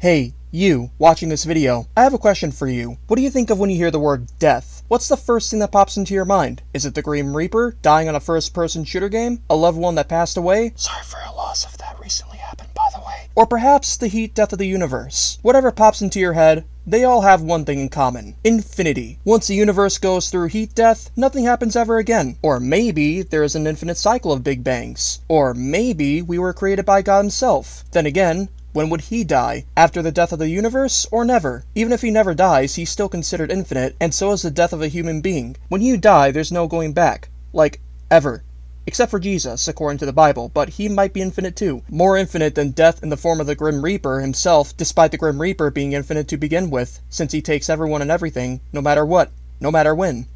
Hey, you, watching this video, I have a question for you. What do you think of when you hear the word death? What's the first thing that pops into your mind? Is it the Grim Reaper, dying on a first-person shooter game? A loved one that passed away? Sorry for your loss if that recently happened, by the way. Or perhaps the heat death of the universe? Whatever pops into your head, they all have one thing in common: infinity. Once the universe goes through heat death, nothing happens ever again. Or maybe there is an infinite cycle of Big Bangs. Or maybe we were created by God himself. Then again, when would he die? After the death of the universe, or never? Even if he never dies, he's still considered infinite, and so is the death of a human being. When you die, there's no going back. Like, ever. Except for Jesus, according to the Bible, but he might be infinite too. More infinite than death in the form of the Grim Reaper himself, despite the Grim Reaper being infinite to begin with, since he takes everyone and everything, no matter what, no matter when.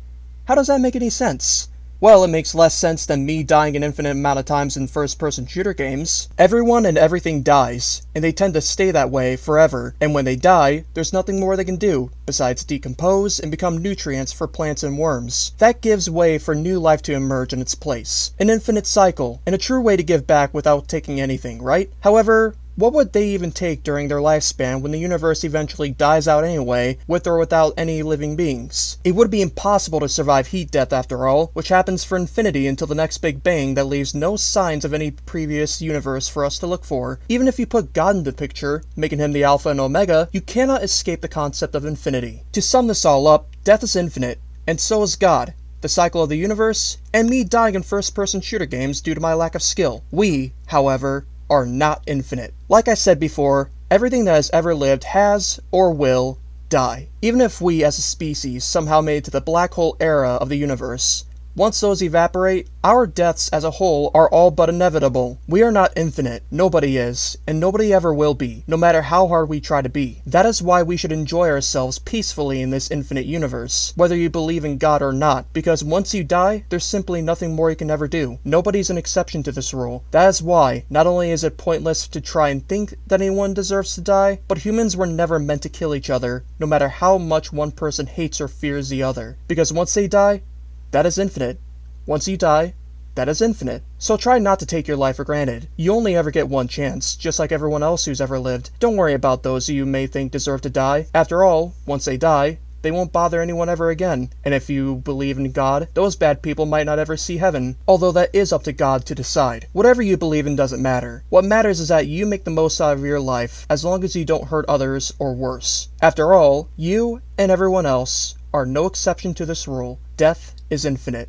How does that make any sense? Well, it makes less sense than me dying an infinite amount of times in first-person shooter games. Everyone and everything dies, and they tend to stay that way forever, and when they die, there's nothing more they can do, besides decompose and become nutrients for plants and worms. That gives way for new life to emerge in its place. An infinite cycle, and a true way to give back without taking anything, right? However, what would they even take during their lifespan when the universe eventually dies out anyway, with or without any living beings? It would be impossible to survive heat death after all, which happens for infinity until the next Big Bang that leaves no signs of any previous universe for us to look for. Even if you put God in the picture, making him the Alpha and Omega, you cannot escape the concept of infinity. To sum this all up, death is infinite, and so is God, the cycle of the universe, and me dying in first-person shooter games due to my lack of skill. We, however, are not infinite. Like I said before, everything that has ever lived has, or will, die. Even if we as a species somehow made it to the black hole era of the universe, once those evaporate, our deaths as a whole are all but inevitable. We are not infinite, nobody is, and nobody ever will be, no matter how hard we try to be. That is why we should enjoy ourselves peacefully in this infinite universe, whether you believe in God or not, because once you die, there's simply nothing more you can ever do. Nobody's an exception to this rule. That is why, not only is it pointless to try and think that anyone deserves to die, but humans were never meant to kill each other, no matter how much one person hates or fears the other. Because once they die, that is infinite. Once you die, that is infinite. So try not to take your life for granted. You only ever get one chance, just like everyone else who's ever lived. Don't worry about those you may think deserve to die. After all, once they die, they won't bother anyone ever again. And if you believe in God, those bad people might not ever see heaven, although that is up to God to decide. Whatever you believe in doesn't matter. What matters is that you make the most out of your life, as long as you don't hurt others or worse. After all, you and everyone else are no exception to this rule. Death is infinite.